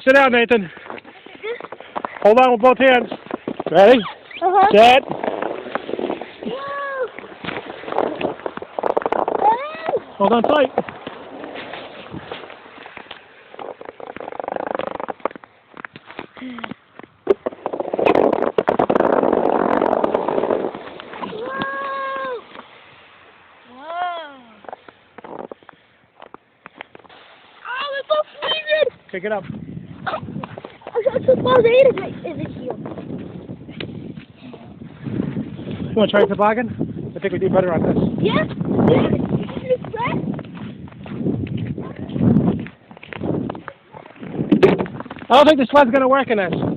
Sit down, Nathan. Hold on with both hands. Ready? Set. Hold on tight. Pick it up. I'm supposed to eat it here. You want to try toboggan? I think we do better on this. Yeah? I don't think the sled's going to work in this.